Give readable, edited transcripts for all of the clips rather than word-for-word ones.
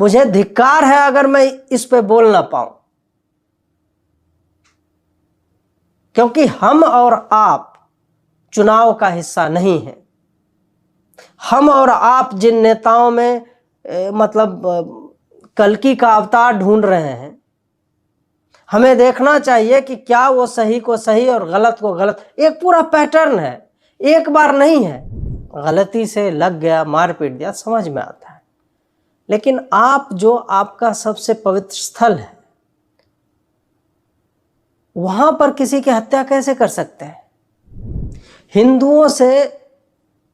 मुझे धिक्कार है अगर मैं इस पे बोल ना पाऊं, क्योंकि हम और आप चुनाव का हिस्सा नहीं है। हम और आप जिन नेताओं में कल्कि का अवतार ढूंढ रहे हैं, हमें देखना चाहिए कि क्या वो सही को सही और गलत को गलत, एक पूरा पैटर्न है, एक बार नहीं है। गलती से लग गया, मार पीट दिया, समझ में आता है, लेकिन आप जो आपका सबसे पवित्र स्थल है, वहां पर किसी की हत्या कैसे कर सकते हैं? हिंदुओं से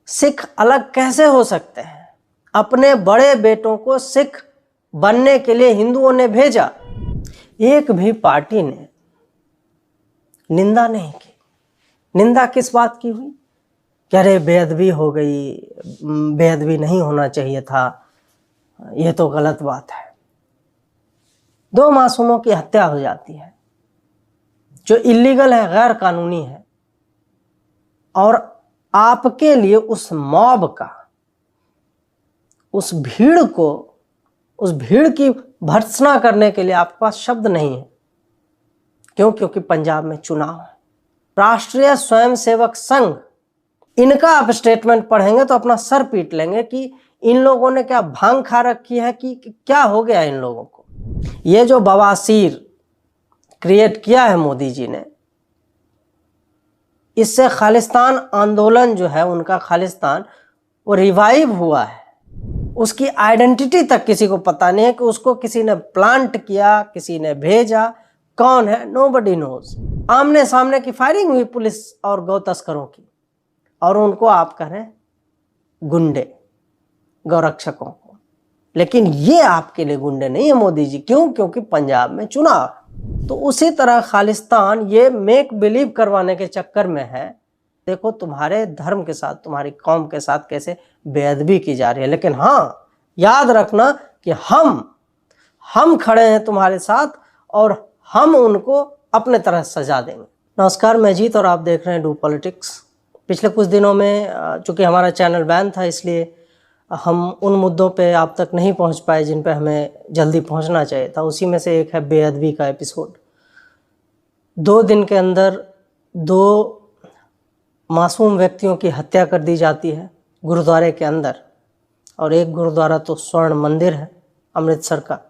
सिख अलग कैसे हो सकते हैं? अपने बड़े बेटों को सिख बनने के लिए हिंदुओं ने भेजा, एक भी पार्टी ने निंदा नहीं की। निंदा किस बात की हुई कि अरे बेअदबी हो गई, बेअदबी नहीं होना चाहिए था, ये तो गलत बात है। 2 मासूमों की हत्या हो जाती है जो इलीगल है, गैर कानूनी है, और आपके लिए उस मॉब का, उस भीड़ की भर्त्सना करने के लिए आपके पास शब्द नहीं है। क्यों? क्योंकि पंजाब में चुनाव है। राष्ट्रीय स्वयंसेवक संघ, इनका आप स्टेटमेंट पढ़ेंगे तो अपना सर पीट लेंगे कि इन लोगों ने क्या भांग खा रखी है कि क्या हो गया इन लोगों को। ये जो बवासीर क्रिएट किया है मोदी जी ने, इससे खालिस्तान आंदोलन जो है, उनका खालिस्तान, वो रिवाइव हुआ है। उसकी आइडेंटिटी तक किसी को पता नहीं है कि उसको किसी ने प्लांट किया, किसी ने भेजा, कौन है, नोबडी नोज। आमने सामने की फायरिंग हुई पुलिस और गौ तस्करों की, और उनको आप कह रहे हैं गुंडे, गौरक्षकों को। लेकिन ये आपके लिए गुंडे नहीं है मोदी जी। क्यों? क्योंकि पंजाब में चुनाव है। तो उसी तरह खालिस्तान ये मेक बिलीव करवाने के चक्कर में है, देखो तुम्हारे धर्म के साथ, तुम्हारी कौम के साथ कैसे बेअदबी की जा रही है। लेकिन हाँ, याद रखना कि हम खड़े हैं तुम्हारे साथ और हम उनको अपने तरह सजा देंगे। नमस्कार, मैं जीत और आप देख रहे हैं डू पॉलिटिक्स। पिछले कुछ दिनों में चूँकि हमारा चैनल बैन था, इसलिए हम उन मुद्दों पे आप तक नहीं पहुंच पाए जिन पे हमें जल्दी पहुंचना चाहिए था। उसी में से एक है बेअदबी का एपिसोड। 2 दिन के अंदर 2 मासूम व्यक्तियों की हत्या कर दी जाती है गुरुद्वारे के अंदर, और एक गुरुद्वारा तो स्वर्ण मंदिर है अमृतसर का,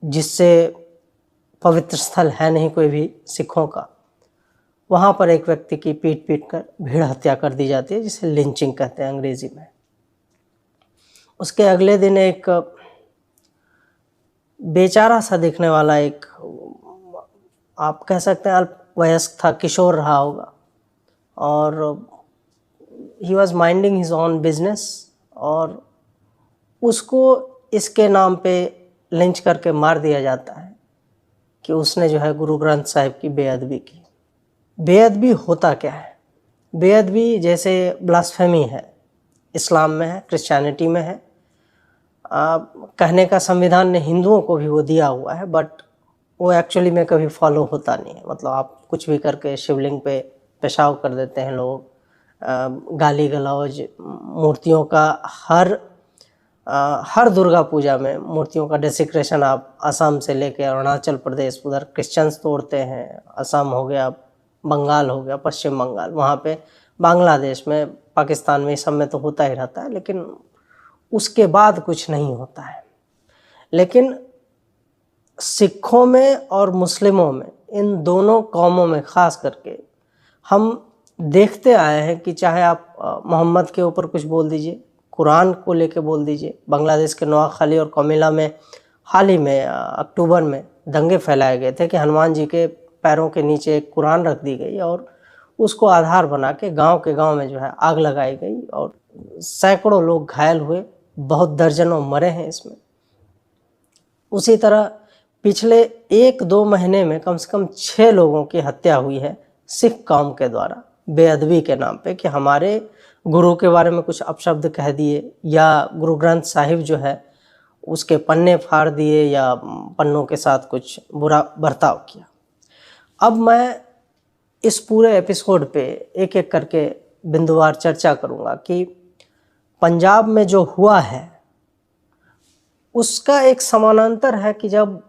जिससे पवित्र स्थल है नहीं कोई भी सिखों का। वहाँ पर एक व्यक्ति की पीट कर भीड़ हत्या कर दी जाती है, जिसे लिंचिंग कहते हैं अंग्रेजी में। उसके अगले दिन एक बेचारा सा दिखने वाला, एक आप कह सकते हैं अल्पवयस्क था, किशोर रहा होगा, और he was minding his on business, और उसको इसके नाम पे लिंच करके मार दिया जाता है कि उसने जो है गुरु ग्रंथ साहिब की बेअदबी की। बेअदबी होता क्या है? बेअदबी जैसे ब्लास्फेमी है, इस्लाम में है, क्रिश्चियनिटी में है। कहने का संविधान ने हिंदुओं को भी वो दिया हुआ है, बट वो एक्चुअली में कभी फॉलो होता नहीं है। मतलब आप कुछ भी करके शिवलिंग पे पेशाब कर देते हैं लोग, गाली गलौज, मूर्तियों का हर दुर्गा पूजा में मूर्तियों का डेसिक्रेशन आप असम से लेके अरुणाचल प्रदेश, उधर क्रिश्चियंस तोड़ते हैं। असम हो गया, बंगाल हो गया, पश्चिम बंगाल, वहाँ पे बांग्लादेश में, पाकिस्तान में, सब में तो होता ही रहता है, लेकिन उसके बाद कुछ नहीं होता है। लेकिन सिखों में और मुस्लिमों में, इन दोनों कौमों में ख़ास करके हम देखते आए हैं कि चाहे आप मोहम्मद के ऊपर कुछ बोल दीजिए, कुरान को लेके बोल दीजिए। बांग्लादेश के नोआखाली और कोमिला में हाल ही में अक्टूबर में दंगे फैलाए गए थे कि हनुमान जी के पैरों के नीचे एक कुरान रख दी गई और उसको आधार बना के गांव में जो है आग लगाई गई, और सैकड़ों लोग घायल हुए, बहुत दर्जनों मरे हैं इसमें। उसी तरह पिछले 1-2 महीने में कम से कम 6 लोगों की हत्या हुई है सिख कौम के द्वारा बेअदबी के नाम पे, कि हमारे गुरु के बारे में कुछ अपशब्द कह दिए, या गुरु ग्रंथ साहिब जो है उसके पन्ने फाड़ दिए, या पन्नों के साथ कुछ बुरा बर्ताव किया। अब मैं इस पूरे एपिसोड पे एक एक करके बिंदुवार चर्चा करूंगा कि पंजाब में जो हुआ है उसका एक समानांतर है कि जब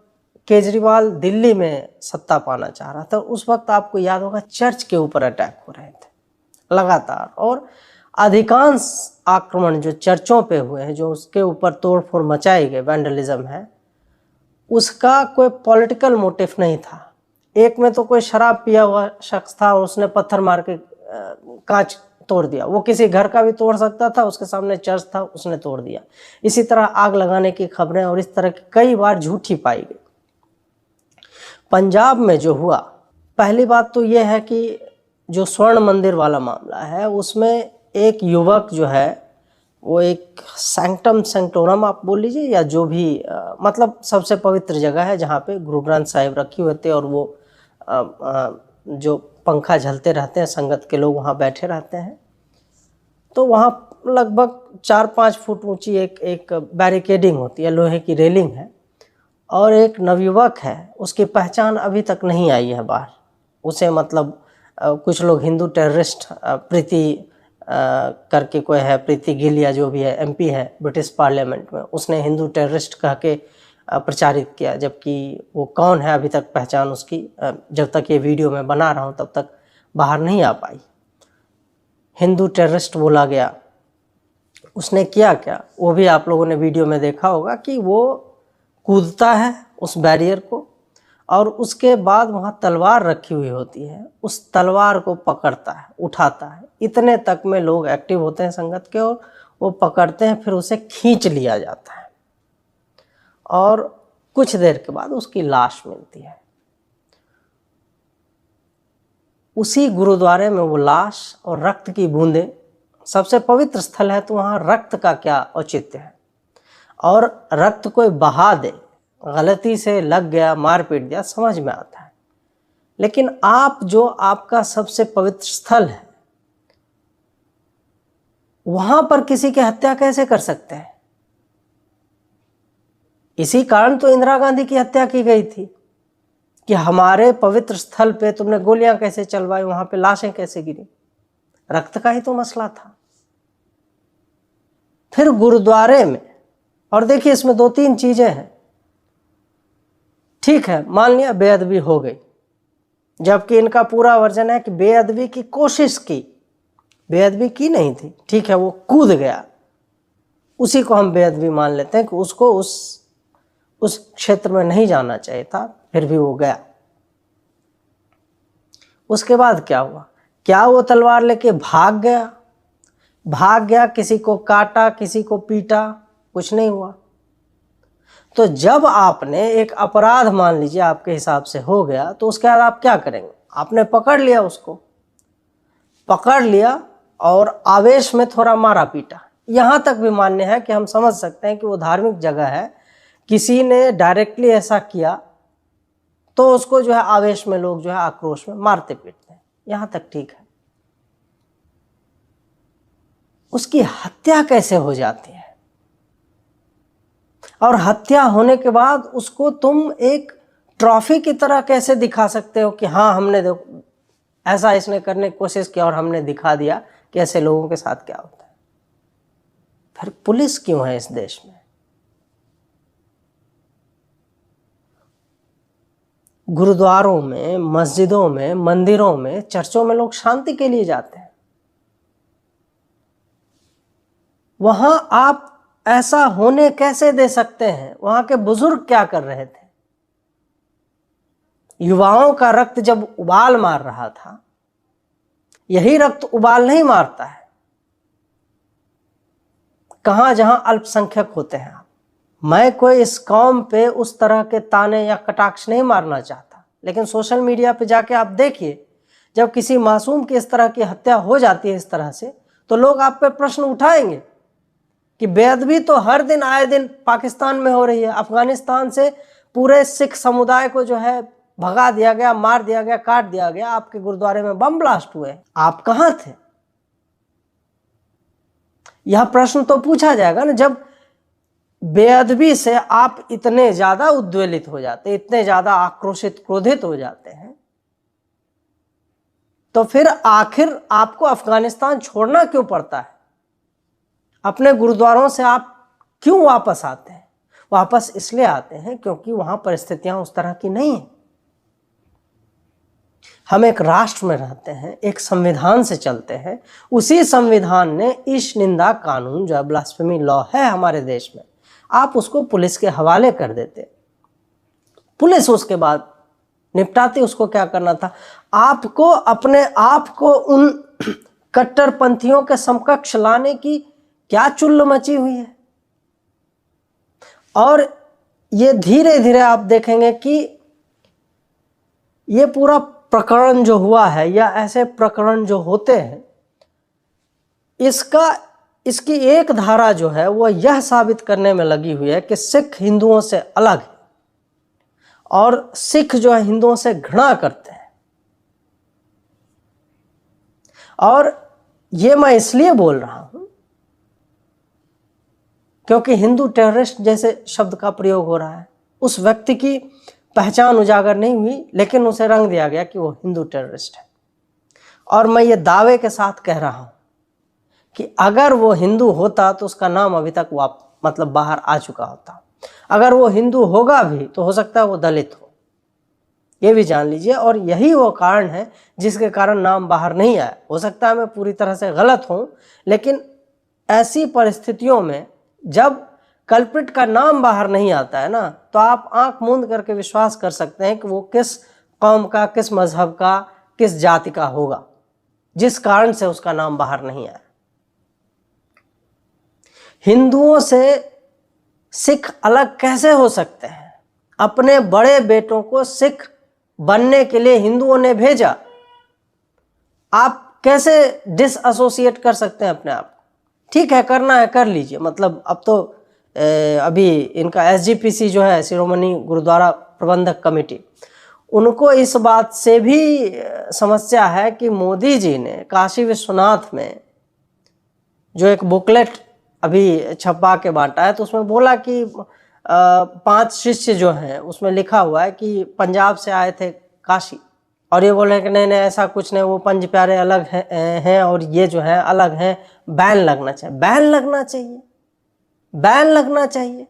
केजरीवाल दिल्ली में सत्ता पाना चाह रहा था, उस वक्त आपको याद होगा चर्च के ऊपर अटैक हो रहे थे लगातार, और अधिकांश आक्रमण जो चर्चों पे हुए हैं, जो उसके ऊपर तोड़फोड़ मचाई गई, वैंडलिज्म है, उसका कोई पॉलिटिकल मोटिव नहीं था। एक में तो कोई शराब पिया हुआ शख्स था और उसने पत्थर मार के कांच तोड़ दिया, वो किसी घर का भी तोड़ सकता था, उसके सामने चर्च था, उसने तोड़ दिया। इसी तरह आग लगाने की खबरें और इस तरह की कई बार झूठी पाई गई। पंजाब में जो हुआ, पहली बात तो यह है कि जो स्वर्ण मंदिर वाला मामला है, उसमें एक युवक जो है वो एक सैंक्टम सेंक्टोरम आप बोल लीजिए, या जो भी मतलब सबसे पवित्र जगह है जहाँ पे गुरु ग्रंथ साहिब रखी हुए थे, और वो जो पंखा झलते रहते हैं, संगत के लोग वहाँ बैठे रहते हैं, तो वहाँ लगभग 4-5 फुट ऊंची एक बैरिकेडिंग होती है, लोहे की रेलिंग है, और एक नवयुवक है, उसकी पहचान अभी तक नहीं आई है बाहर। उसे मतलब कुछ लोग हिंदू टेररिस्ट प्रीति करके कोई है, प्रीति गिल या जो भी है, MP है ब्रिटिश पार्लियामेंट में, उसने हिंदू टेररिस्ट कह के प्रचारित किया, जबकि वो कौन है अभी तक पहचान उसकी जब तक ये वीडियो मैं बना रहा हूँ तब तक बाहर नहीं आ पाई। हिंदू टेररिस्ट बोला गया। उसने किया क्या, वो भी आप लोगों ने वीडियो में देखा होगा कि वो कूदता है उस बैरियर को, और उसके बाद वहाँ तलवार रखी हुई होती है, उस तलवार को पकड़ता है, उठाता है। इतने तक में लोग एक्टिव होते हैं संगत के, और वो पकड़ते हैं, फिर उसे खींच लिया जाता है, और कुछ देर के बाद उसकी लाश मिलती है। उसी गुरुद्वारे में वो लाश और रक्त की बूंदें, सबसे पवित्र स्थल है तो वहाँ रक्त का क्या औचित्य है, और रक्त कोई बहा दे, गलती से लग गया, मार पीट दिया, समझ में आता है, लेकिन आप जो आपका सबसे पवित्र स्थल है वहां पर किसी की हत्या कैसे कर सकते हैं? इसी कारण तो इंदिरा गांधी की हत्या की गई थी कि हमारे पवित्र स्थल पे तुमने गोलियां कैसे चलवाई, वहां पे लाशें कैसे गिरी, रक्त का ही तो मसला था। फिर गुरुद्वारे में, और देखिए इसमें 2-3 चीजें हैं। ठीक है, मान लिया बेअदबी हो गई, जबकि इनका पूरा वर्जन है कि बेअदबी की कोशिश की, बेअदबी की नहीं थी। ठीक है, वो कूद गया, उसी को हम बेअदबी मान लेते हैं कि उसको उस क्षेत्र में नहीं जाना चाहिए था, फिर भी वो गया। उसके बाद क्या हुआ? क्या वो तलवार लेके भाग गया? भाग गया, किसी को काटा, किसी को पीटा, कुछ नहीं हुआ। तो जब आपने एक अपराध मान लीजिए आपके हिसाब से हो गया, तो उसके बाद आप क्या करेंगे? आपने पकड़ लिया, उसको पकड़ लिया और आवेश में थोड़ा मारा पीटा। यहां तक भी मान्य है कि हम समझ सकते हैं कि वो धार्मिक जगह है, किसी ने डायरेक्टली ऐसा किया तो उसको जो है आवेश में लोग जो है आक्रोश में मारते पीटते हैं, यहां तक ठीक है। उसकी हत्या कैसे हो जाती है, और हत्या होने के बाद उसको तुम एक ट्रॉफी की तरह कैसे दिखा सकते हो कि हाँ हमने देखो ऐसा इसने करने की कोशिश की और हमने दिखा दिया कि ऐसे लोगों के साथ क्या होता है। फिर पुलिस क्यों है इस देश में? गुरुद्वारों में, मस्जिदों में, मंदिरों में, चर्चों में लोग शांति के लिए जाते हैं। वहां आप ऐसा होने कैसे दे सकते हैं? वहां के बुजुर्ग क्या कर रहे थे? युवाओं का रक्त जब उबाल मार रहा था, यही रक्त उबाल नहीं मारता है कहां जहां अल्पसंख्यक होते हैं। मैं कोई इस कौम पे उस तरह के ताने या कटाक्ष नहीं मारना चाहता, लेकिन सोशल मीडिया पे जाके आप देखिए, जब किसी मासूम की इस तरह की हत्या हो जाती है इस तरह से, तो लोग आप पे प्रश्न उठाएंगे कि बेअदबी तो हर दिन आए दिन पाकिस्तान में हो रही है। अफगानिस्तान से पूरे सिख समुदाय को जो है भगा दिया गया, मार दिया गया, काट दिया गया, आपके गुरुद्वारे में बम ब्लास्ट हुए, आप कहां थे? यह प्रश्न तो पूछा जाएगा ना। जब बेअदबी से आप इतने ज्यादा उद्वेलित हो जाते, इतने ज्यादा आक्रोशित, क्रोधित हो जाते हैं, तो फिर आखिर आपको अफगानिस्तान छोड़ना क्यों पड़ता है? अपने गुरुद्वारों से आप क्यों वापस आते हैं? वापस इसलिए आते हैं क्योंकि वहां परिस्थितियां उस तरह की नहीं है। हम एक राष्ट्र में रहते हैं, एक संविधान से चलते हैं। उसी संविधान ने ईश निंदा कानून जो ब्लास्फेमी लॉ है हमारे देश में, आप उसको पुलिस के हवाले कर देते, पुलिस उसके बाद निपटाती। उसको क्या करना था? आपको अपने आप को उन कट्टरपंथियों के समकक्ष लाने की क्या चुल्ल मची हुई है। और ये धीरे धीरे आप देखेंगे कि ये पूरा प्रकरण जो हुआ है या ऐसे प्रकरण जो होते हैं, इसकी एक धारा जो है वो यह साबित करने में लगी हुई है कि सिख हिंदुओं से अलग है और सिख जो है हिंदुओं से घृणा करते हैं। और ये मैं इसलिए बोल रहा हूं क्योंकि हिंदू टेररिस्ट जैसे शब्द का प्रयोग हो रहा है। उस व्यक्ति की पहचान उजागर नहीं हुई, लेकिन उसे रंग दिया गया कि वो हिंदू टेररिस्ट है। और मैं ये दावे के साथ कह रहा हूं कि अगर वो हिंदू होता तो उसका नाम अभी तक मतलब बाहर आ चुका होता। अगर वो हिंदू होगा भी तो हो सकता है वो दलित हो, ये भी जान लीजिए। और यही वो कारण है जिसके कारण नाम बाहर नहीं आया। हो सकता है मैं पूरी तरह से गलत हूं, लेकिन ऐसी परिस्थितियों में जब कल्प्रिट का नाम बाहर नहीं आता है ना, तो आप आंख मूंद करके विश्वास कर सकते हैं कि वो किस कौम का, किस मजहब का, किस जाति का होगा, जिस कारण से उसका नाम बाहर नहीं आया। हिंदुओं से सिख अलग कैसे हो सकते हैं? अपने बड़े बेटों को सिख बनने के लिए हिंदुओं ने भेजा। आप कैसे डिसएसोसिएट कर सकते हैं अपने आप को? ठीक है, करना है कर लीजिए। मतलब अब तो अभी इनका SGPC जो है, शिरोमणि गुरुद्वारा प्रबंधक कमेटी, उनको इस बात से भी समस्या है कि मोदी जी ने काशी विश्वनाथ में जो एक बुकलेट अभी छपा के बांटा है, तो उसमें बोला कि 5 शिष्य जो हैं उसमें लिखा हुआ है कि पंजाब से आए थे काशी, और ये बोल रहे हैं कि नहीं ऐसा कुछ नहीं, वो पंज प्यारे अलग हैं और ये जो है अलग हैं, बैन लगना चाहिए। बैन लगना चाहिए, बैन लगना चाहिए।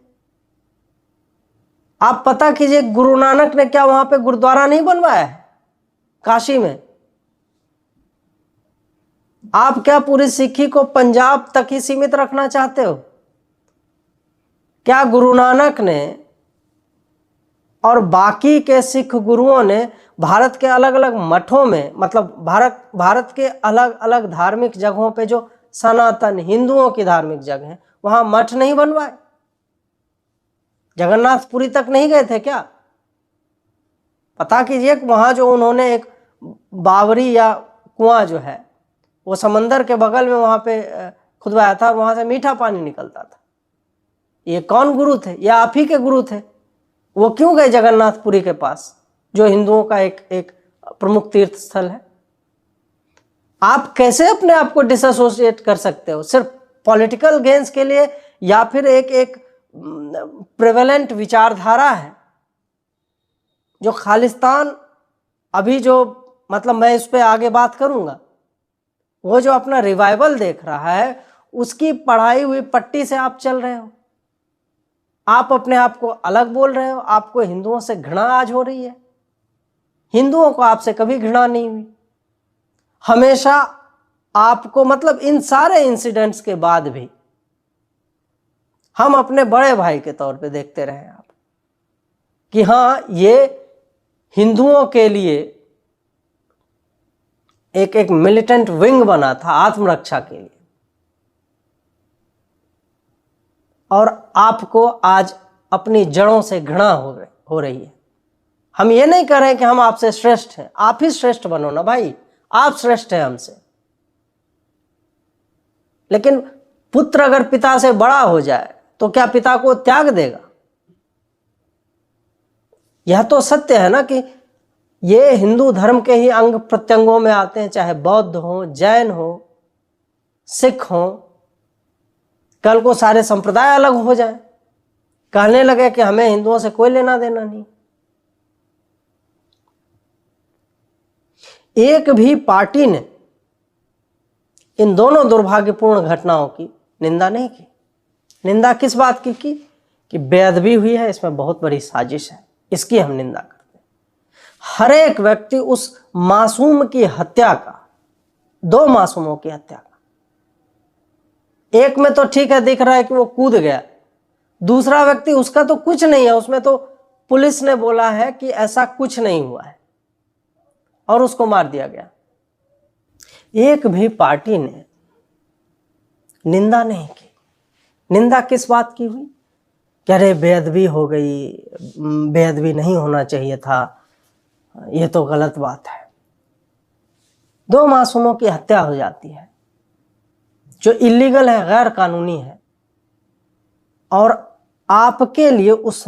आप पता कीजिए गुरु नानक ने क्या वहां पे गुरुद्वारा नहीं बनवाया है काशी में? आप क्या पूरी सिक्खी को पंजाब तक ही सीमित रखना चाहते हो? क्या गुरु नानक ने और बाकी के सिख गुरुओं ने भारत के अलग अलग मठों में, मतलब भारत के अलग अलग धार्मिक जगहों पे जो सनातन हिंदुओं की धार्मिक जगह है, वहां मठ नहीं बनवाए? जगन्नाथपुरी तक नहीं गए थे क्या? पता कीजिए वहां जो उन्होंने एक बावरी या कुआं जो है वो समंदर के बगल में वहां पे खुदवाया था, और वहां से मीठा पानी निकलता था। ये कौन गुरु थे? ये आप ही के गुरु थे। वो क्यों गए जगन्नाथपुरी के पास, जो हिंदुओं का एक प्रमुख तीर्थ स्थल है? आप कैसे अपने आप को डिसएसोसिएट कर सकते हो सिर्फ पॉलिटिकल गेन्स के लिए, या फिर एक प्रेवेलेंट विचारधारा है जो खालिस्तान, अभी जो मतलब मैं इस पे आगे बात करूंगा, वो जो अपना रिवाइवल देख रहा है, उसकी पढ़ाई हुई पट्टी से आप चल रहे हो। आप अपने आप को अलग बोल रहे हो। आपको हिंदुओं से घृणा आज हो रही है। हिंदुओं को आपसे कभी घृणा नहीं हुई। हमेशा आपको, मतलब इन सारे इंसिडेंट्स के बाद भी हम अपने बड़े भाई के तौर पे देखते रहे आप कि हाँ, ये हिंदुओं के लिए एक मिलिटेंट विंग बना था आत्मरक्षा के लिए, और आपको आज अपनी जड़ों से घृणा हो रही है। हम ये नहीं कह रहे कि हम आपसे श्रेष्ठ हैं, आप ही श्रेष्ठ बनो ना भाई, आप श्रेष्ठ हैं हमसे। लेकिन पुत्र अगर पिता से बड़ा हो जाए तो क्या पिता को त्याग देगा? यह तो सत्य है ना कि ये हिंदू धर्म के ही अंग प्रत्यंगों में आते हैं, चाहे बौद्ध हो, जैन हो, सिख हो। कल को सारे संप्रदाय अलग हो जाए, कहने लगे कि हमें हिंदुओं से कोई लेना देना नहीं। एक भी पार्टी ने इन दोनों दुर्भाग्यपूर्ण घटनाओं की निंदा नहीं की। निंदा किस बात की? कि बेअदबी हुई है, इसमें बहुत बड़ी साजिश है, इसकी हम निंदा करते हैं। हर एक व्यक्ति उस मासूम की हत्या का, 2 मासूमों की हत्या का, एक में तो ठीक है, दिख रहा है कि वो कूद गया, दूसरा व्यक्ति उसका तो कुछ नहीं है, उसमें तो पुलिस ने बोला है कि ऐसा कुछ नहीं हुआ है और उसको मार दिया गया। एक भी पार्टी ने निंदा नहीं की। निंदा किस बात की हुई कि अरे बेअदबी हो गई, बेअदबी नहीं होना चाहिए था, ये तो गलत बात है। 2 मासूमों की हत्या हो जाती है जो इलीगल है, गैर कानूनी है, और आपके लिए उस